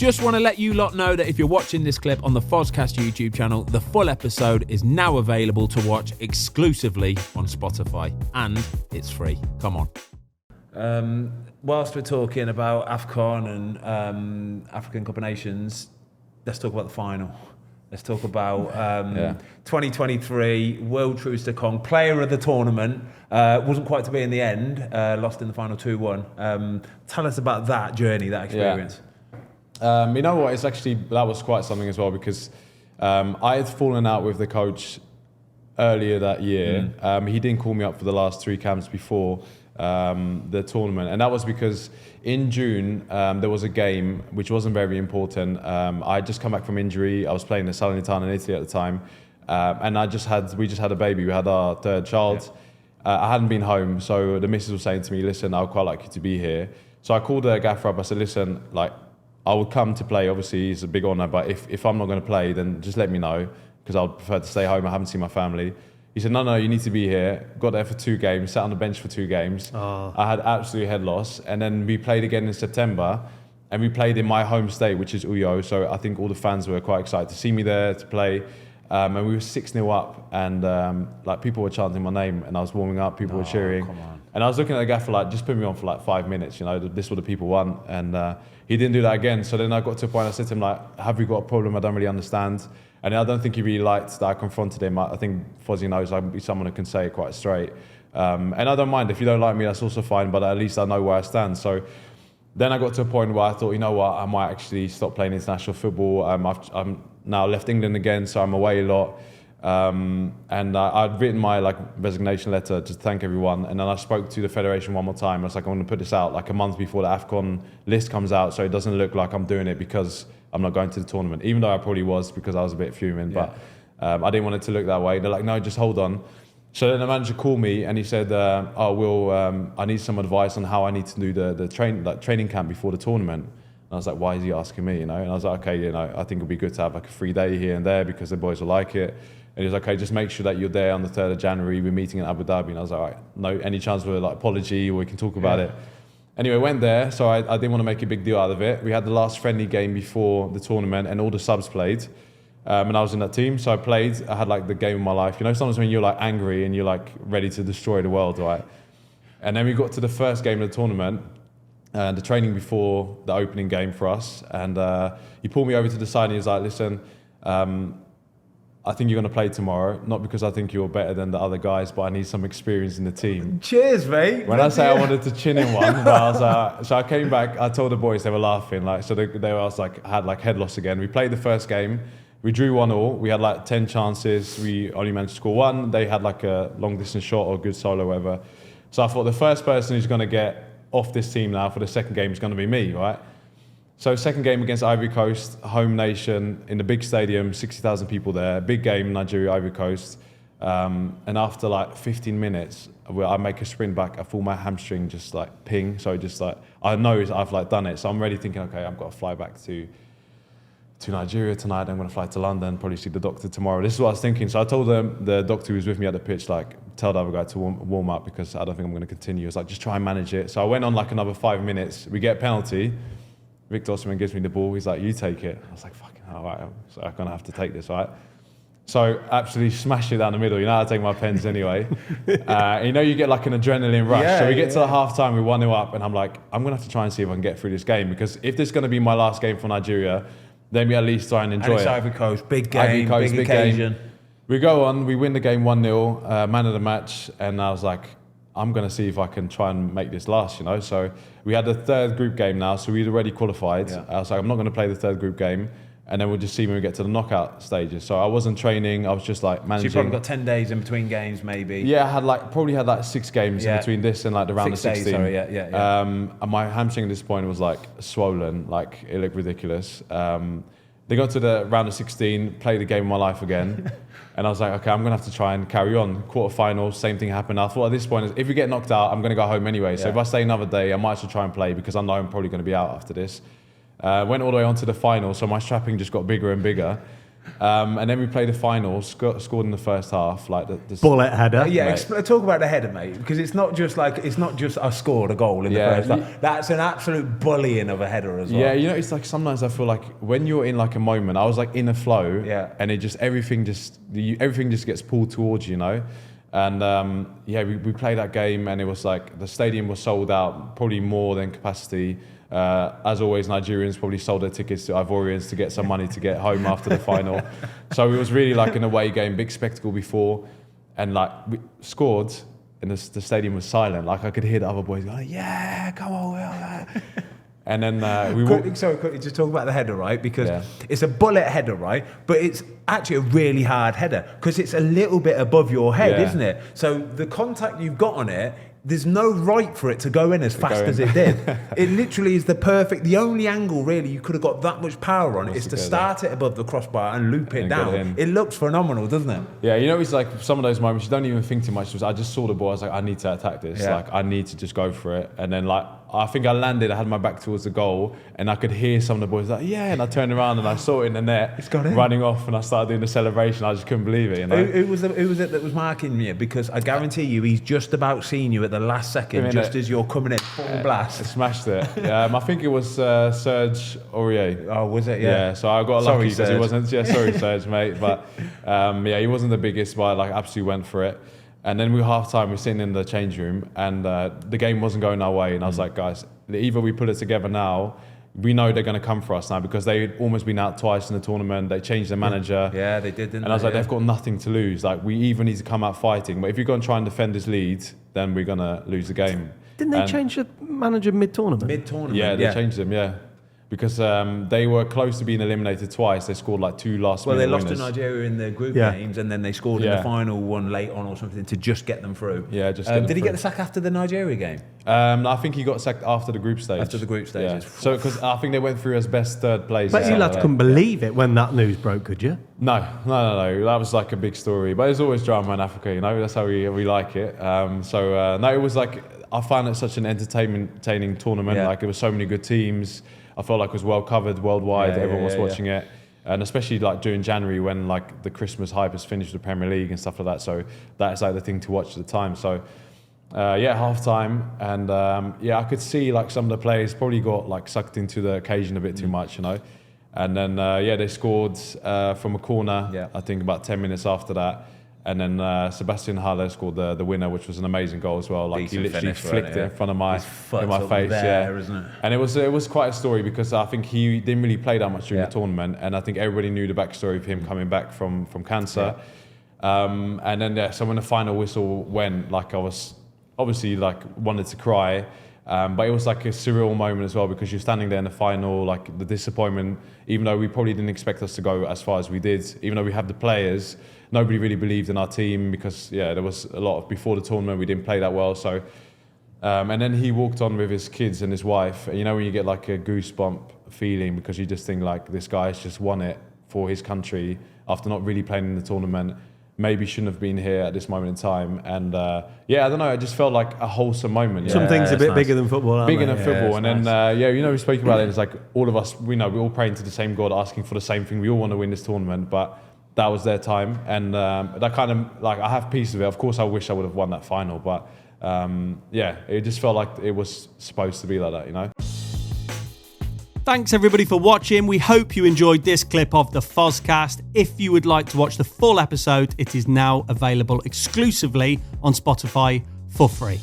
Just want to let you lot know that if you're watching this clip on the Fozcast YouTube channel, the full episode is now available to watch exclusively on Spotify, and it's free. Come on. Whilst we're talking about AFCON and African Cup of Nations, let's talk about the final. Let's talk about 2023 William Troost-Ekong, player of the tournament. Wasn't quite to be in the end, lost in the final 2-1. Tell us about that journey, that experience. You know what, that was quite something as well, because I had fallen out with the coach earlier that year. He didn't call me up for the last 3 camps before the tournament, and that was because in June there was a game which wasn't very important. I had just come back from injury. I was playing the Salernitana in Italy at the time, and we just had a baby. We had our 3rd child. I hadn't been home, so the missus was saying to me, "Listen, I'd quite like you to be here." So I called the gaffer up. I said, "Listen, like, I would come to play. Obviously, it's a big honour, but if I'm not going to play, then just let me know, because I'd prefer to stay home. I haven't seen my family." He said, no, you need to be here. Got there for 2 games, sat on the bench for 2 games. I had absolute head loss. And then we played again in September, and we played in my home state, which is Uyo. So I think all the fans were quite excited to see me there, to play. And we were 6-0 up, and like, people were chanting my name, and I was warming up, people were cheering. Come on. And I was looking at the gaffer like, just put me on for like 5 minutes, you know, this is what the people want. And he didn't do that again. So then I got to a point, I said to him, like, have we got a problem? I don't really understand. And I don't think he really liked that I confronted him. I think Fozzy knows I'm someone who can say it quite straight. And I don't mind. If you don't like me, that's also fine, but at least I know where I stand. So then I got to a point where I thought, you know what, I might actually stop playing international football. I'm now left England again, so I'm away a lot. And I'd written my resignation letter to thank everyone, and then I spoke to the federation one more time. I was like, I'm going to put this out like a month before the AFCON list comes out, so it doesn't look like I'm doing it because I'm not going to the tournament, even though I probably was, because I was a bit fuming. But I didn't want it to look that way. They're like, no, just hold on. So then the manager called me and he said, I need some advice on how I need to do the training camp before the tournament. And I was like, why is he asking me, you know? And I was like, okay, you know, I think it'd be good to have like a free day here and there because the boys will like it. And he was like, okay, just make sure that you're there on the 3rd of January. We're meeting in Abu Dhabi. And I was like, all right, no, any chance for like apology or we can talk about it. Anyway, went there, so I didn't want to make a big deal out of it. We had the last friendly game before the tournament and all the subs played. And I was in that team, so I played. I had like the game of my life. You know, sometimes when you're like angry and you're like ready to destroy the world, right? And then we got to the first game of the tournament, and the training before the opening game for us. And he pulled me over to the side and he was like, listen, I think you're going to play tomorrow, not because I think you're better than the other guys, but I need some experience in the team. Cheers, mate. When I say I wanted to chin in one, but I was so I came back, I told the boys, they were laughing, so they were had like head loss again. We played the first game, we drew 1-1, we had like 10 chances, we only managed to score 1, they had like a long distance shot or good solo or whatever. So I thought the first person who's going to get off this team now for the second game is going to be me, right? So second game against Ivory Coast, home nation, in the big stadium, 60,000 people there, big game, Nigeria, Ivory Coast. And after like 15 minutes, where I make a sprint back, I feel my hamstring just like ping. So just like, I know I've like done it. So I'm already thinking, okay, I've got to fly back to Nigeria tonight. I'm going to fly to London, probably see the doctor tomorrow. This is what I was thinking. So I told the doctor who was with me at the pitch, like, tell the other guy to warm up because I don't think I'm going to continue. It's like, just try and manage it. So I went on like another 5 minutes. We get a penalty. Victor Osimhen gives me the ball. He's like, you take it. I was like, fucking hell, right. So I'm going to have to take this, right? So absolutely smashed it down the middle. You know how I take my pens anyway. You know, you get like an adrenaline rush. So we get to the half time, we're 1-0 up, and I'm like, I'm going to have to try and see if I can get through this game, because if this is going to be my last game for Nigeria, then we at least try and enjoy it. Ivory Coast, big game, big occasion. Game. We go on, we win the game 1-0, man of the match, and I was like, I'm going to see if I can try and make this last, you know. So we had the 3rd group game now, so we'd already qualified. I was like, I'm not going to play the 3rd group game, and then we'll just see when we get to the knockout stages. So I wasn't training, I was just like managing. So you probably got 10 days in between games, maybe. Yeah, I had probably had 6 games in between this and like the round of 16. 6 days, sorry, and my hamstring at this point was like swollen, like it looked ridiculous. They got to the round of 16, played the game of my life again. And I was like, okay, I'm going to have to try and carry on. Quarterfinals, same thing happened. I thought at this point, if we get knocked out, I'm going to go home anyway. So if I stay another day, I might as well try and play, because I know I'm probably going to be out after this. Went all the way on to the final, so my strapping just got bigger and bigger. And then we played the final, scored in the first half, like the bullet header. Yeah, talk about the header, mate, because it's not just I scored a goal in the first half. That's an absolute bullying of a header as well. Yeah, you know, it's like sometimes I feel like when you're in like a moment, I was like in a flow, and it just everything just gets pulled towards you, you know. And we played that game, and it was like the stadium was sold out, probably more than capacity. As always, Nigerians probably sold their tickets to Ivorians to get some money to get home after the final. So it was really like an away game, big spectacle before, and like we scored, and the stadium was silent. Like I could hear the other boys going, "Yeah, come on!" And then quickly, just talk about the header, right? Because it's a bullet header, right? But it's actually a really hard header because it's a little bit above your head, isn't it? So the contact you've got on it, there's no right for it to go in as fast as it did. It literally is the only angle really you could have got that much power on it is to start it above the crossbar and loop it down. It looks phenomenal, doesn't it? Yeah, you know, it's like some of those moments you don't even think too much. I just saw the ball, I was like, I need to attack this. Like I need to just go for it. And then like I think I landed, I had my back towards the goal, and I could hear some of the boys like, and I turned around and I saw it in the net, it's got in. Running off, and I started doing the celebration. I just couldn't believe it, you know. Who was it that was marking you? Because I guarantee you, he's just about seen you at the last second, just as you're coming in full blast. I smashed it. I think it was Serge Aurier. Oh, was it? Yeah. So I got lucky because he wasn't. Yeah, sorry, Serge, mate. But he wasn't the biggest, but like absolutely went for it. And then we were half-time, we're sitting in the change room, and the game wasn't going our way. And I was like, guys, either we put it together now, we know they're going to come for us now, because they'd almost been out twice in the tournament. They changed their manager. Yeah, they did, didn't they? And I was like, they've got nothing to lose. Like, we either need to come out fighting, but if you're going to try and defend this lead, then we're going to lose the game. Didn't they change the manager mid-tournament? Mid-tournament, yeah. They changed them, because they were close to being eliminated twice. They scored like 2 last minute winners. winners. To Nigeria in the group games, and then they scored in the final one late on or something to just get them through. Yeah, just did he get the sack after the Nigeria game? I think he got sacked after the group stage. After the group stages. Yeah. So, because I think they went through as best third place. But you lads couldn't believe it when that news broke, could you? No. That was like a big story. But there's always drama in Africa, you know. That's how we like it. No, it was like, I found it such an entertaining tournament. Like, there were so many good teams. I felt like it was well covered worldwide. Everyone was watching it. And especially like during January, when like the Christmas hype has finished with the Premier League and stuff like that. So that's like the thing to watch at the time. So half time. And I could see like some of the players probably got like sucked into the occasion a bit too much, you know. And then, they scored from a corner, I think about 10 minutes after that. And then Sebastian Haller scored the winner, which was an amazing goal as well. Like, decent, he literally flicked it in front of my face. There, isn't it? And it was quite a story, because I think he didn't really play that much during the tournament, and I think everybody knew the backstory of him coming back from cancer. And then so when the final whistle went, like, I was obviously like wanted to cry. But it was like a surreal moment as well, because you're standing there in the final, like the disappointment, even though we probably didn't expect us to go as far as we did, even though we have the players, nobody really believed in our team, because there was a lot of, before the tournament, we didn't play that well. So, and then he walked on with his kids and his wife, and you know when you get like a goosebump feeling, because you just think like, this guy's just won it for his country after not really playing in the tournament. Maybe shouldn't have been here at this moment in time. And I don't know, it just felt like a wholesome moment. Some things a bit bigger than football, aren't bigger they? than football. And then, we spoke about it, it's like all of us, we know, we're all praying to the same God, asking for the same thing. We all want to win this tournament, but that was their time. And that kind of, like, I have peace of it. Of course, I wish I would have won that final, but it just felt like it was supposed to be like that, you know? Thanks everybody for watching. We hope you enjoyed this clip of the Fozcast. If you would like to watch the full episode, it is now available exclusively on Spotify for free.